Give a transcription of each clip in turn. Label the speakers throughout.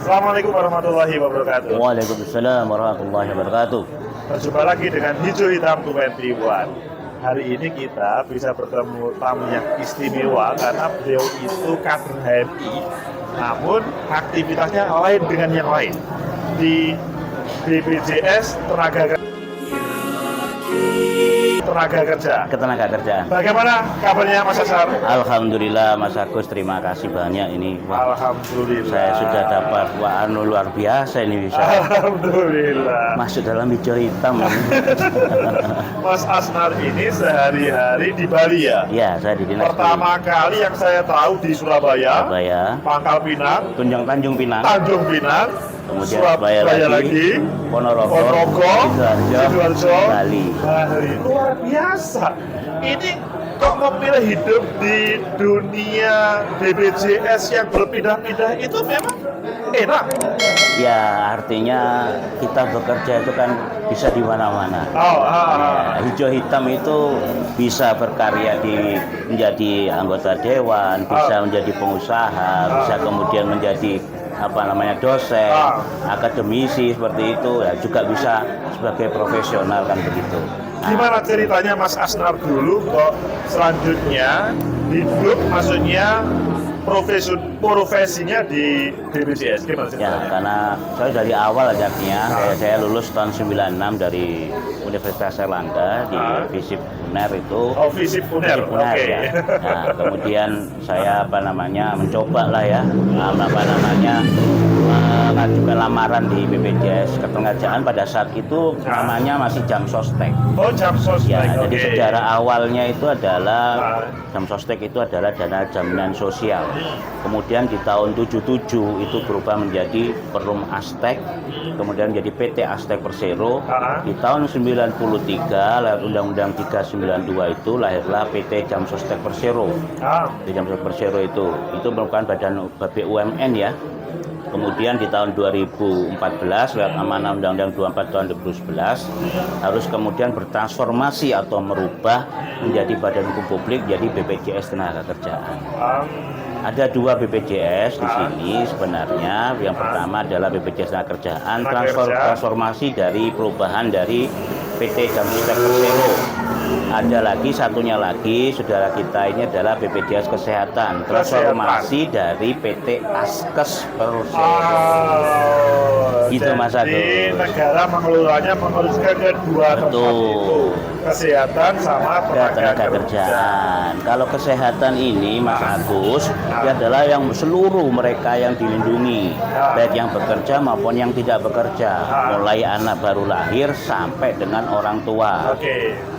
Speaker 1: Assalamualaikum warahmatullahi wabarakatuh.
Speaker 2: Waalaikumsalam warahmatullahi wabarakatuh.
Speaker 1: Berjumpa lagi dengan Hijau Hitam 21. Hari ini kita bisa bertemu tamu yang istimewa karena beliau itu kader HMI, namun aktivitasnya lain dengan yang lain. Di BPJS Tenaga Kerja.
Speaker 2: Ketenaga kerjaan.
Speaker 1: Bagaimana kabarnya Mas Asar?
Speaker 2: Alhamdulillah Mas Agus, terima kasih banyak ini. Wah,
Speaker 1: Alhamdulillah.
Speaker 2: saya sudah dapat luar biasa ini bisa
Speaker 1: Alhamdulillah.
Speaker 2: masuk dalam hijau hitam.
Speaker 1: Mas Asnar ini sehari-hari di Bali ya?
Speaker 2: Ya, saya di dinas
Speaker 1: Pertama kali yang saya tahu di Surabaya,
Speaker 2: Surabaya,
Speaker 1: Pangkal Pinang,
Speaker 2: Tanjung Pinang,
Speaker 1: Tanjung Pinang,
Speaker 2: kemudian
Speaker 1: Surabaya lagi, Ponorogo, Sidoarjo,
Speaker 2: Bali.
Speaker 1: Luar biasa. Ini kok memilih hidup di dunia BPJS yang berpindah-pindah itu memang enak.
Speaker 2: Ya, artinya kita bekerja itu kan bisa di mana-mana. Ya, hijau hitam itu bisa berkarya menjadi anggota dewan, bisa menjadi pengusaha, bisa kemudian menjadi dosen, akademisi seperti itu, ya juga bisa sebagai profesional kan begitu.
Speaker 1: Gimana ceritanya Mas Asnar dulu kok selanjutnya hidup, maksudnya profesinya di BPJS? Gimana ceritanya?
Speaker 2: Ya, karena saya dari awal ajaknya, saya lulus tahun 96 dari Universitas Airlangga di FISIP UNER itu.
Speaker 1: Oh, FISIP UNER, oke.
Speaker 2: Ya. Nah, kemudian saya mencoba lah ya, mengajukan lamaran di BPJS Ketenagakerjaan. Pada saat itu namanya masih Jam Sostek.
Speaker 1: Oh, Jam Sostek.
Speaker 2: Ya, jadi sejarah awalnya itu adalah Jam Sostek itu adalah dana jaminan sosial. Kemudian di tahun 77 itu berubah menjadi Perum Astek, kemudian menjadi PT Astek Persero. Di tahun 93 lewat Undang-Undang 392 itu lahirlah PT Jam Sostek Persero. Di Jam Sostek Persero itu merupakan badan BUMN ya. Kemudian di tahun 2014 lewat amanah Undang-Undang 24 tahun 2011 harus kemudian bertransformasi atau merubah menjadi Badan Hukum Publik, jadi BPJS Ketenagakerjaan. Ada dua BPJS di sini sebenarnya. Yang pertama adalah BPJS Ketenagakerjaan, transformasi dari perubahan dari PT Jam Sostek Persero. Ada lagi satunya lagi, saudara kita ini adalah BPJS Kesehatan, transformasi dari PT Askes Persero. Gitu Mas Agus.
Speaker 1: Jadi negara mengelolanya menguruskan kedua tempat itu, kesehatan sama tenaga kerjaan.
Speaker 2: Kalau kesehatan ini Mas Agus, dia adalah yang seluruh mereka yang dilindungi, baik yang bekerja maupun yang tidak bekerja, mulai anak baru lahir sampai dengan orang tua.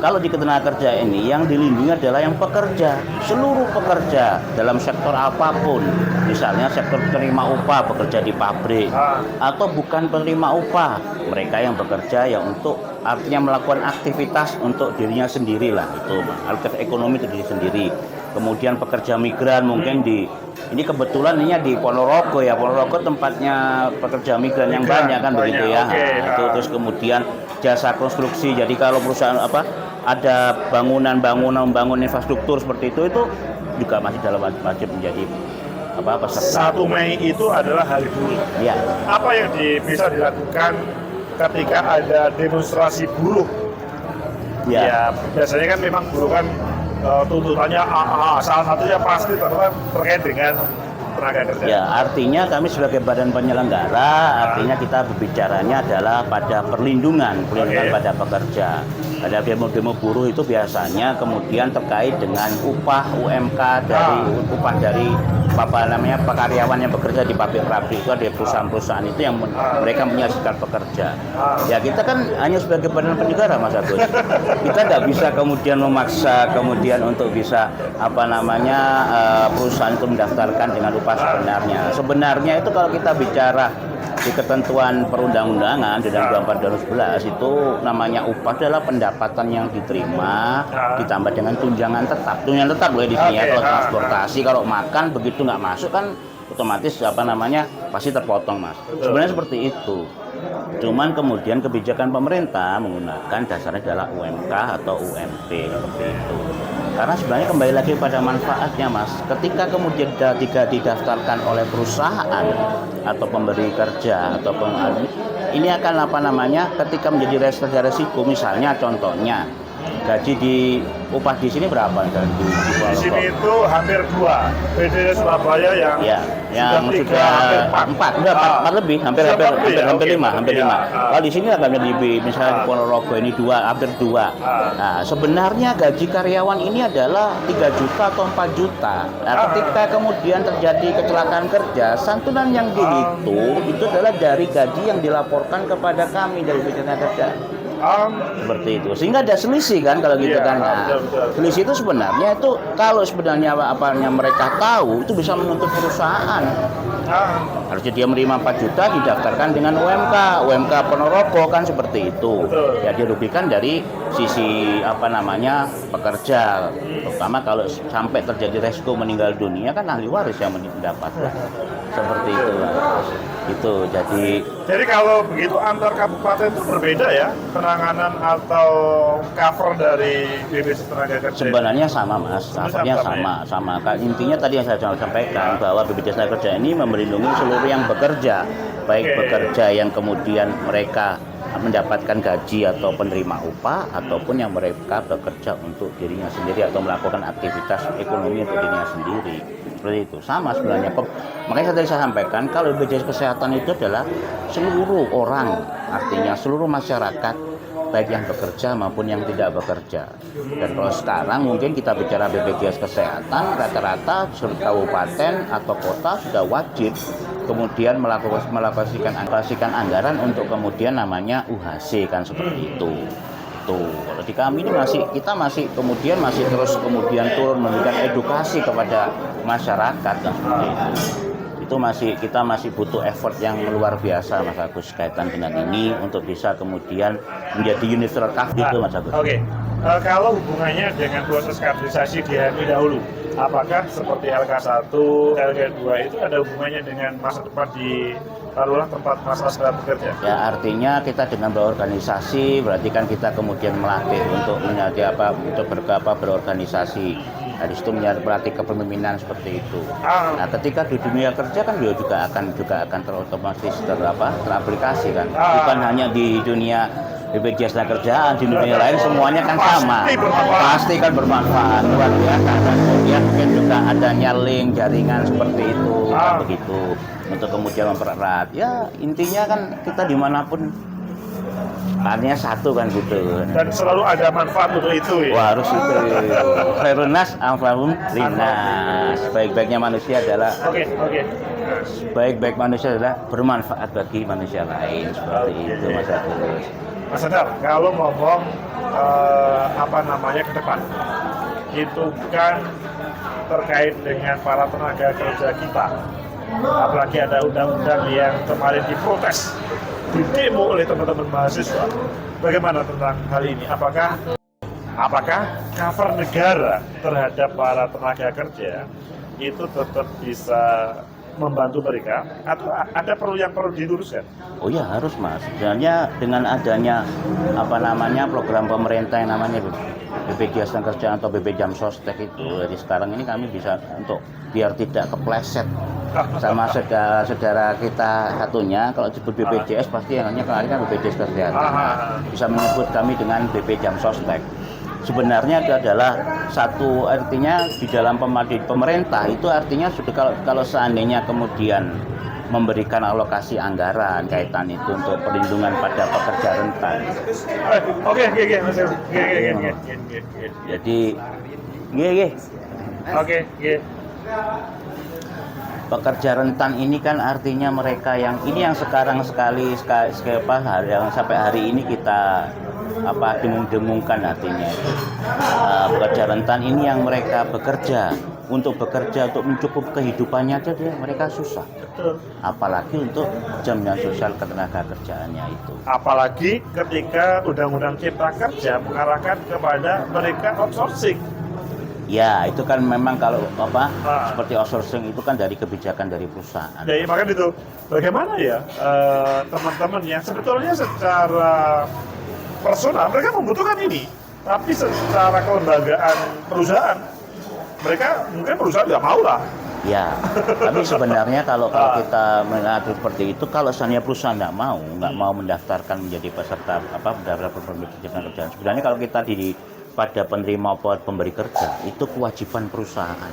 Speaker 2: Kalau di ketenaga kerja ini yang dilindungi adalah yang pekerja, seluruh pekerja dalam sektor apapun, misalnya sektor penerima upah bekerja di pabrik, atau bukan penerima upah, mereka yang bekerja yang untuk artinya melakukan aktivitas untuk dirinya sendiri lah, itu aktivitas ekonomi untuk diri sendiri. Kemudian pekerja migran mungkin ini kebetulan ini di Ponorogo ya, Ponorogo tempatnya pekerja migran yang banyak kan begitu ya. Itu terus kemudian jasa konstruksi, jadi kalau perusahaan ada bangun infrastruktur seperti itu juga masih dalam wajib menjadi peserta.
Speaker 1: 1 Mei itu adalah hari buruh.
Speaker 2: Ya.
Speaker 1: Apa yang bisa dilakukan ketika ada demonstrasi buruh? Ya, biasanya kan memang buruh kan tuntutannya salah satunya pasti terkait dengan tenaga kerja.
Speaker 2: Ya, artinya kami sebagai badan penyelenggara, artinya kita berbicaranya adalah pada perlindungan pada pekerja. Ada demo-demo buruh itu biasanya kemudian terkait dengan upah UMK dari karyawan yang bekerja di pabrik-pabrik itu, ada perusahaan-perusahaan itu yang mereka menyaksikan pekerja. Ya kita kan hanya sebagai badan penyelenggara Mas Agus. Kita nggak bisa kemudian memaksa untuk bisa perusahaan itu mendaftarkan dengan upah sebenarnya. Sebenarnya itu kalau kita bicara di ketentuan perundang-undangan di dalam 24 2011 itu namanya upah adalah pendapatan yang diterima ditambah dengan tunjangan tetap. Tunjangan tetap boleh di sini ya, kalau transportasi, kalau makan begitu nggak masuk kan otomatis pasti terpotong Mas. Sebenarnya seperti itu. Cuman kemudian kebijakan pemerintah menggunakan dasarnya adalah UMK atau UMP seperti itu. Karena sebenarnya kembali lagi pada manfaatnya, Mas. Ketika kemudian tidak didaftarkan oleh perusahaan atau pemberi kerja atau ini akan ketika menjadi resiko, misalnya contohnya gaji di upah di sini berapa kan di
Speaker 1: Di sini itu hampir 2. PD Surabaya yang
Speaker 2: sudah 4 lebih, hampir 5. Kalau di sini agak lebih, misalnya di Ponorogo ini 2, hampir 2. Nah, sebenarnya gaji karyawan ini adalah 3 juta atau 4 juta. Nah, ketika kemudian terjadi kecelakaan kerja, santunan yang dihitung itu adalah dari gaji yang dilaporkan kepada kami dari BPJS Kerja. Seperti itu, sehingga ada selisih kan kalau gitu kan. Nah, selisih itu sebenarnya itu kalau sebenarnya apanya mereka tahu itu bisa menuntut perusahaan. Harusnya dia menerima 4 juta didaftarkan dengan UMK Ponorogo kan seperti itu. Ya dirugikan dari sisi pekerja, terutama kalau sampai terjadi resiko meninggal dunia kan ahli waris yang mendapatkan. Seperti itu lah. Itu
Speaker 1: jadi kalau begitu antar kabupaten itu berbeda ya penanganan atau cover dari BPJS Tenaga Kerja.
Speaker 2: Sebenarnya sama, Mas. Covernya sama. Intinya tadi yang saya sampaikan bahwa BPJS Tenaga Kerja ini melindungi seluruh yang bekerja, baik bekerja yang kemudian mereka mendapatkan gaji atau penerima upah ataupun yang mereka bekerja untuk dirinya sendiri atau melakukan aktivitas ekonomi untuk dirinya sendiri. Seperti itu, sama sebenarnya. Makanya tadi saya sampaikan kalau BPJS Kesehatan itu adalah seluruh orang, artinya seluruh masyarakat, baik yang bekerja maupun yang tidak bekerja. Dan kalau sekarang mungkin kita bicara BPJS Kesehatan, rata-rata seluruh kabupaten atau kota sudah wajib kemudian melakukan anggaran untuk kemudian namanya UHC kan seperti itu. Kalau di kami ini kita masih terus turun memberikan edukasi kepada masyarakat dan seperti itu. Kita masih butuh effort yang luar biasa, Mas Agus, kaitan dengan ini untuk bisa kemudian menjadi universal coverage itu, Mas Agus.
Speaker 1: Oke. Kalau hubungannya dengan proses kaderisasi di HMI dahulu, apakah seperti LK1, LK2 itu ada hubungannya dengan masa depan di tempat masyarakat bekerja? Ya,
Speaker 2: artinya kita dengan berorganisasi, berarti kan kita kemudian melatih untuk berorganisasi. Nah, di situ melatih kepemimpinan seperti itu. Nah, ketika di dunia kerja kan dia juga akan terotomatis teraplikasi kan. Bukan hanya di dunia BPJS Kerjaan, di dunia lain semuanya kan sama. Pasti kan bermanfaat luar biasa. Dan kemudian mungkin juga adanya link jaringan seperti itu, begitu untuk kemudian mempererat. Ya intinya kan kita dimanapun artinya satu kan gitu.
Speaker 1: Dan selalu ada manfaat untuk itu ya?
Speaker 2: Wah, harus itu. Khairunas amfahum linnas. Baik-baiknya manusia adalah baik-baik manusia adalah bermanfaat bagi manusia lain. Seperti itu, Mas Agus.
Speaker 1: Mas Adar, kalau ngomong ke depan, itu kan terkait dengan para tenaga kerja kita. Apalagi ada undang-undang yang kemarin diprotes, didemo oleh teman-teman mahasiswa. Bagaimana tentang hal ini? Apakah cover negara terhadap para tenaga kerja itu tetap bisa membantu mereka atau ada yang perlu diluruskan?
Speaker 2: Oh ya harus, Mas. Sebenarnya dengan adanya program pemerintah yang namanya BPJS Kerjaan atau BP Jam Sostek itu, jadi sekarang ini kami bisa untuk biar tidak kepleset sama saudara kita satunya, kalau disebut BPJS pasti yang hanya kemarin kan BPJS Kesehatan. Bisa menyebut kami dengan BP Jam Sostek. Sebenarnya itu adalah satu, artinya di dalam pemerintah itu artinya sudah kalau seandainya kemudian memberikan alokasi anggaran kaitan itu untuk perlindungan pada pekerja rentan.
Speaker 1: Oke.
Speaker 2: Jadi pekerja rentan ini kan artinya mereka yang sekarang yang sampai hari ini kita dengung-dengungkan artinya pekerja rentan ini yang mereka bekerja untuk mencukup kehidupannya aja mereka susah.
Speaker 1: Betul.
Speaker 2: Apalagi untuk jaminan sosial ketenaga kerjaannya itu.
Speaker 1: Apalagi ketika Undang-Undang Cipta Kerja mengarahkan kepada mereka outsourcing.
Speaker 2: Ya, itu kan memang kalau seperti outsourcing itu kan dari kebijakan dari perusahaan.
Speaker 1: Jadi makanya itu bagaimana ya teman-teman yang sebetulnya secara personal mereka membutuhkan ini, Tapi secara kelembagaan perusahaan, mereka mungkin perusahaan nggak mau lah.
Speaker 2: Ya, tapi sebenarnya kalau kita mengatur seperti itu, kalau seandainya perusahaan nggak mau mendaftarkan menjadi peserta mendaftar pemberian kerjaan. Sebenarnya kalau kita pada penerima pemberi kerja itu kewajiban perusahaan.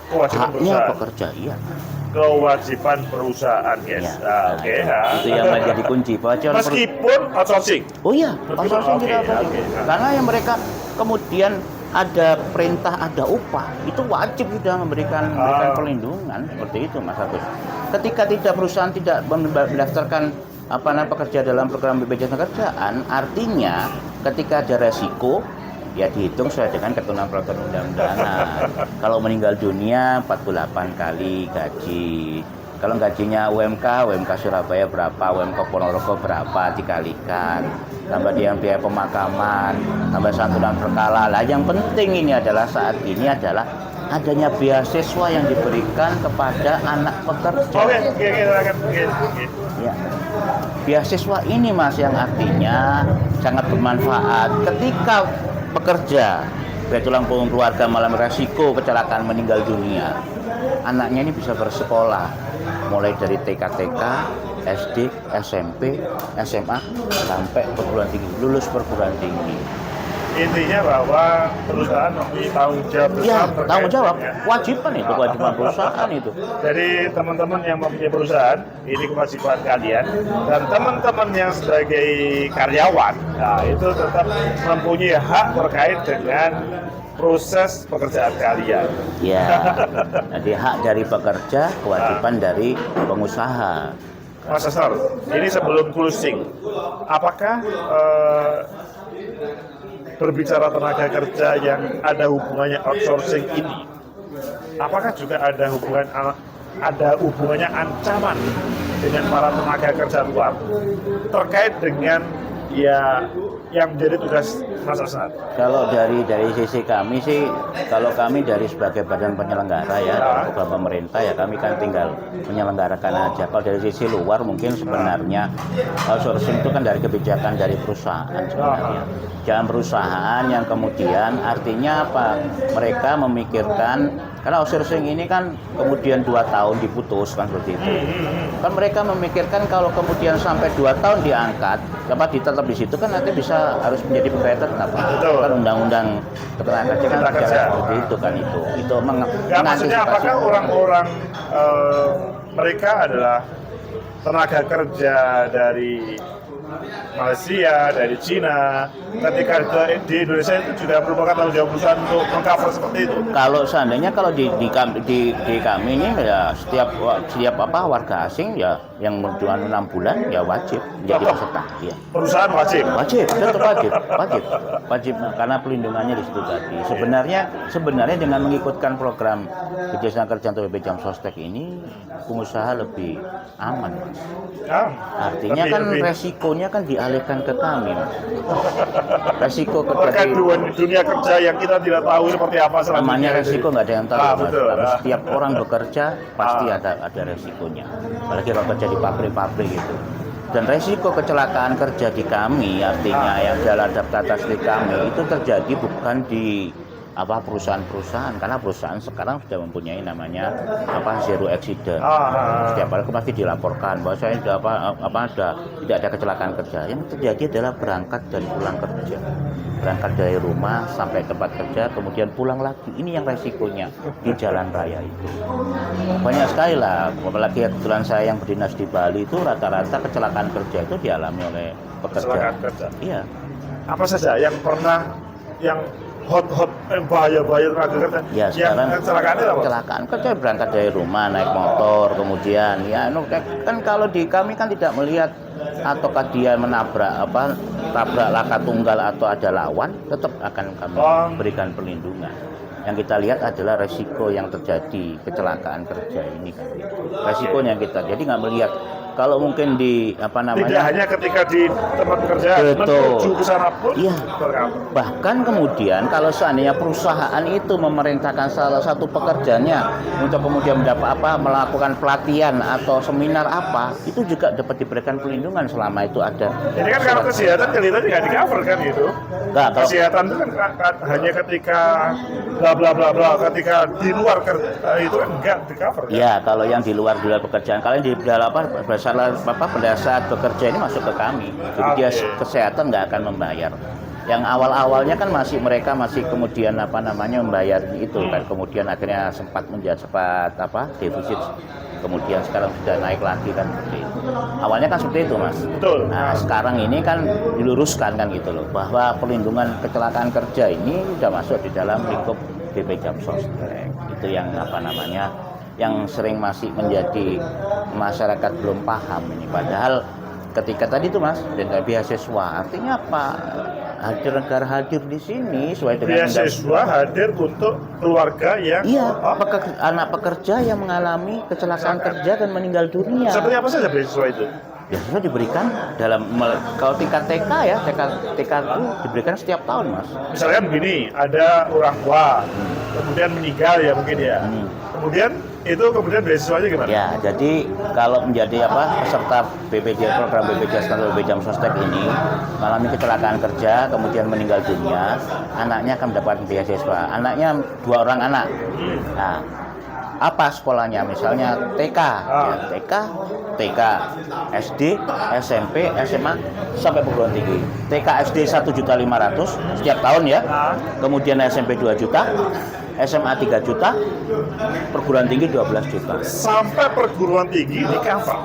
Speaker 1: Kewajiban
Speaker 2: Haknya
Speaker 1: perusahaan.
Speaker 2: pekerja, iya.
Speaker 1: Kewajiban perusahaan, yes.
Speaker 2: Ya.
Speaker 1: Oke.
Speaker 2: Itu yang menjadi kunci.
Speaker 1: Meskipun outsourcing.
Speaker 2: Oh iya, outsourcing
Speaker 1: Oke,
Speaker 2: kita
Speaker 1: oke.
Speaker 2: karena yang mereka kemudian ada perintah, ada upah, itu wajib sudah memberikan perlindungan seperti itu, Mas Agus. Ketika perusahaan tidak mendaftarkan pekerja dalam program BPJS Ketenagakerjaan, artinya ketika ada resiko ya dihitung sesuai dengan ketentuan peraturan undang-undangan. Kalau meninggal dunia 48 kali gaji. Kalau gajinya UMK Surabaya berapa, UMK Ponorogo berapa dikalikan. Tambah dia biaya pemakaman, tambah santunan berkala. Lah yang penting ini adalah saat ini adalah adanya beasiswa yang diberikan kepada anak pekerja.
Speaker 1: Oke.
Speaker 2: Ya. Beasiswa ini Mas yang artinya sangat bermanfaat ketika pekerja baik tulang punggung keluarga malam resiko kecelakaan meninggal dunia. Anaknya ini bisa bersekolah mulai dari TK, SD, SMP, SMA sampai perguruan tinggi, lulus perguruan tinggi.
Speaker 1: Intinya bahwa perusahaan memiliki tanggung jawab besar.
Speaker 2: Ya,
Speaker 1: terkait
Speaker 2: tanggung jawab,
Speaker 1: dengan-
Speaker 2: kewajiban itu, kewajiban perusahaan itu.
Speaker 1: Jadi teman-teman yang mempunyai perusahaan, ini kewajiban kalian. Dan teman-teman yang sebagai karyawan, nah itu tetap mempunyai hak terkait dengan proses pekerjaan kalian.
Speaker 2: Ya, jadi hak dari pekerja, kewajiban dari pengusaha.
Speaker 1: Mas Asar, ini sebelum closing, apakah berbicara tenaga kerja yang ada hubungannya outsourcing ini, apakah juga ada hubungannya ancaman dengan para tenaga kerja luar terkait dengan ya yang menjadi tugas Mas Asar?
Speaker 2: Kalau dari sisi kami sih, kalau kami dari sebagai badan penyelenggara ya, dari program pemerintah ya kami kan tinggal menyelenggarakan aja. Kalau dari sisi luar mungkin sebenarnya outsourcing itu kan dari kebijakan dari perusahaan sebenarnya. Jangan perusahaan yang kemudian artinya apa? Mereka memikirkan karena outsourcing ini kan kemudian 2 tahun diputus kan seperti itu. Kan mereka memikirkan kalau kemudian sampai 2 tahun diangkat, dapat tetap di situ kan nanti bisa harus menjadi pegawai tetap.
Speaker 1: Betul.
Speaker 2: Kan undang-undang ketenagakerjaan kan bicara seperti itu kan itu. Itu
Speaker 1: Ya, maksudnya apakah orang-orang mereka adalah tenaga kerja dari Malaysia, dari Cina, ketika di Indonesia itu juga merupakan tanggung jawab perusahaan untuk mengcover seperti itu.
Speaker 2: Kalau seandainya kalau di kami ini ya setiap warga asing ya yang berjualan 6 bulan ya wajib menjadi peserta. Ya.
Speaker 1: Perusahaan wajib.
Speaker 2: Tetap wajib karena pelindungannya di situ tadi. Sebenarnya dengan mengikutkan program BPJS Ketenagakerjaan atau BPJS Sostek ini pengusaha lebih aman, Mas. Artinya kan resikonya kan dialihkan ke kami, Mas. Resiko
Speaker 1: Terkait dunia kerja yang kita tidak tahu seperti apa selanjutnya.
Speaker 2: namanya resiko nggak ada yang tahu, Mas.
Speaker 1: Betul.
Speaker 2: Tapi setiap orang bekerja pasti ada resikonya. Apalagi kalau kerja di pabrik-pabrik gitu. Dan resiko kecelakaan kerja di kami, artinya yang dalam daftar tasdik kami itu terjadi bukan di perusahaan-perusahaan, karena perusahaan sekarang sudah mempunyai namanya zero accident. Setiap hari pasti dilaporkan bahwa saya sudah tidak ada kecelakaan kerja. Yang terjadi adalah berangkat dan pulang kerja, berangkat dari rumah sampai tempat kerja kemudian pulang lagi. Ini yang resikonya di jalan raya itu banyak sekali lah. Apalagi kebetulan saya yang berdinas di Bali itu rata-rata kecelakaan kerja itu dialami oleh pekerja.
Speaker 1: Kecelakaan kerja.
Speaker 2: Iya.
Speaker 1: Apa saja yang pernah yang hot bahaya tenaga kerja
Speaker 2: Ya,
Speaker 1: yang
Speaker 2: sekarang kecelakaan kerja berangkat dari rumah naik motor kemudian ya kan kalau di kami kan tidak melihat ataukah dia menabrak tabrak laka tunggal atau ada lawan, tetap akan kami berikan perlindungan. Yang kita lihat adalah resiko yang terjadi kecelakaan kerja ini kan. Resikonya kita jadi nggak melihat kalau mungkin di apa
Speaker 1: Tidak
Speaker 2: namanya,
Speaker 1: hanya ketika di tempat pekerjaan,
Speaker 2: Betul.
Speaker 1: menuju ke sana pun
Speaker 2: Iya.
Speaker 1: tercover.
Speaker 2: bahkan kemudian kalau seandainya perusahaan itu memerintahkan salah satu pekerjanya untuk kemudian melakukan pelatihan atau seminar apa, itu juga dapat diberikan perlindungan selama itu ada.
Speaker 1: Ini kan kalau kesehatan kelihatannya nggak di cover kan gitu.
Speaker 2: Nggak, kalau
Speaker 1: Kesehatan itu kan hanya ketika bla bla bla bla, ketika di luar itu kan nggak di cover kan?
Speaker 2: ya kalau yang di luar pekerjaan, kalian di dalam pada saat bekerja ini masuk ke kami. Jadi dia
Speaker 1: Oke.
Speaker 2: kesehatan nggak akan membayar. Yang awal-awalnya kan mereka masih kemudian membayar itu kan, kemudian akhirnya sempat defisit, kemudian sekarang sudah naik lagi kan seperti itu. Awalnya kan seperti itu, Mas.
Speaker 1: Betul.
Speaker 2: Nah, sekarang ini kan diluruskan kan gitu loh, bahwa perlindungan kecelakaan kerja ini sudah masuk di dalam lingkup BP Jam Sostek. Itu yang yang sering masih menjadi masyarakat belum paham ini. Padahal ketika tadi itu, Mas, denda beasiswa artinya apa? Negara hadir di sini sesuai dengan
Speaker 1: Beasiswa hadir untuk keluarga yang
Speaker 2: anak pekerja yang mengalami kecelakaan kerja dan meninggal dunia.
Speaker 1: Seperti apa saja beasiswa itu?
Speaker 2: Biasanya diberikan kalau tingkat TK ya, TK itu diberikan setiap tahun, Mas.
Speaker 1: Misalnya begini, ada orang tua, kemudian meninggal ya mungkin ya. Kemudian beasiswanya gimana?
Speaker 2: Ya, jadi kalau menjadi peserta program BPJS atau BP Jam Sostek ini mengalami kecelakaan kerja, kemudian meninggal dunia, anaknya akan mendapatkan beasiswa. Anaknya 2 orang anak. Nah, apa sekolahnya? Misalnya TK, TK, SD, SMP, SMA sampai perguruan tinggi. TK SD 1.500.000 setiap tahun ya. Kemudian SMP 2 juta, SMA 3 juta, perguruan tinggi 12 juta.
Speaker 1: Sampai perguruan tinggi di cover.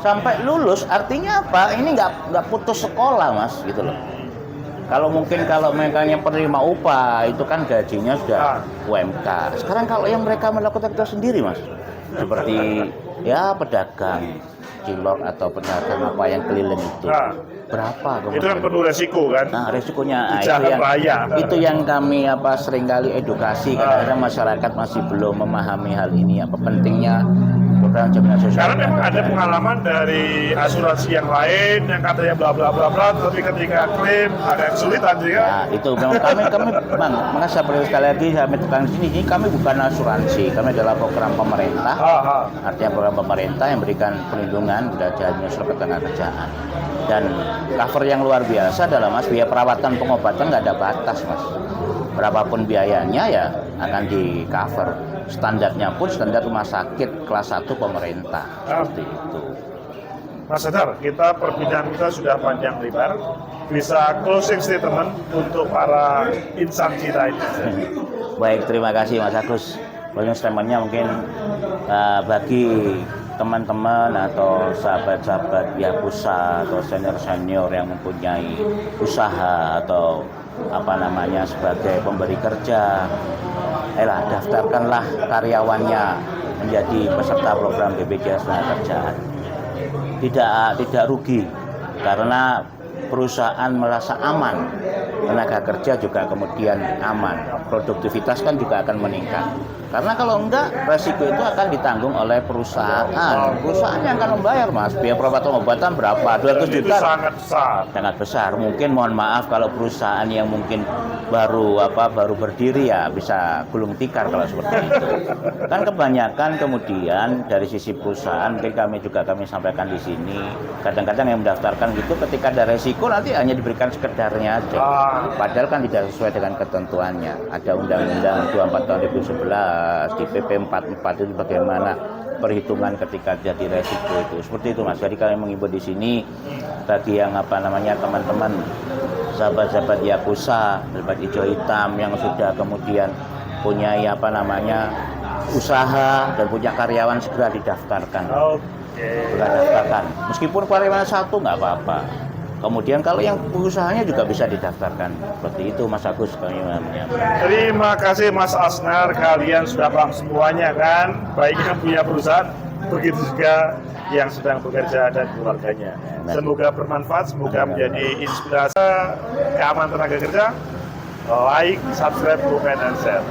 Speaker 2: Sampai lulus, artinya apa? Ini nggak putus sekolah, Mas, gitu loh. Kalau mereka yang penerima upah itu kan gajinya sudah UMK. Sekarang kalau yang mereka melakukan itu sendiri, Mas, seperti pedagang cilok atau pedagang apa yang keliling itu, berapa kemudian?
Speaker 1: Itu kan penuh resiko kan?
Speaker 2: Nah, resikonya
Speaker 1: itu
Speaker 2: yang kami seringkali edukasi. Kadang-kadang masyarakat masih belum memahami hal ini, apa pentingnya program jaminan sosial.
Speaker 1: Karena memang ada pengalaman dari asuransi yang lain yang katanya bla bla bla bla, tapi ketika klaim ada kesulitan juga.
Speaker 2: Ya, itu memang kami Bang, makanya saya perlu sekali lagi saya tekan di sini, ini kami bukan asuransi, kami adalah program pemerintah. Artinya program pemerintah yang berikan perlindungan pada jaminan sosial ketenagakerjaan. Dan cover yang luar biasa adalah, Mas, biaya perawatan pengobatan nggak ada batas, Mas. Berapapun biayanya ya akan di cover. Standarnya pun standar rumah sakit kelas 1 pemerintah. Seperti itu.
Speaker 1: Mas Sadar, perbincangan kita sudah panjang lebar. Bisa closing statement untuk para insan kita ini.
Speaker 2: Baik, terima kasih Mas Agus. Closing statementnya mungkin bagi teman-teman atau sahabat-sahabat Yapusa atau senior-senior yang mempunyai usaha atau sebagai pemberi kerja, daftarkanlah karyawannya menjadi peserta program BPJS Ketenagakerjaan. Tidak rugi karena perusahaan merasa aman, tenaga kerja juga kemudian aman, produktivitas kan juga akan meningkat. Karena kalau enggak, resiko itu akan ditanggung oleh perusahaan. Perusahaan yang akan membayar, Mas. Biaya perawatan pengobatan berapa? 200 juta.
Speaker 1: Itu sangat besar.
Speaker 2: Sangat besar. Mungkin mohon maaf kalau perusahaan yang mungkin baru berdiri ya bisa gulung tikar kalau seperti itu. Kan kebanyakan kemudian dari sisi perusahaan, mungkin kami sampaikan di sini, kadang-kadang yang mendaftarkan gitu ketika ada resiko nanti hanya diberikan sekedarnya aja. Padahal kan tidak sesuai dengan ketentuannya. Ada Undang-Undang 24 tahun 2011 di PP 44 itu bagaimana perhitungan ketika jadi resiko itu. Seperti itu, Mas. Jadi kami mengimbau di sini bagi yang teman-teman sahabat-sahabat Yapusa, sahabat hijau hitam yang sudah kemudian punya usaha dan punya karyawan segera didaftarkan. Segera daftarkan. Meskipun karyawan 1 nggak apa-apa. Kemudian kalau yang usahanya juga bisa didaftarkan. Seperti itu, Mas Agus.
Speaker 1: Terima kasih Mas Asnar, kalian sudah paham semuanya kan, baik yang punya perusahaan, begitu juga yang sedang bekerja dan keluarganya. Semoga bermanfaat, semoga menjadi inspirasi keamanan tenaga kerja. Like, subscribe, komen, dan share.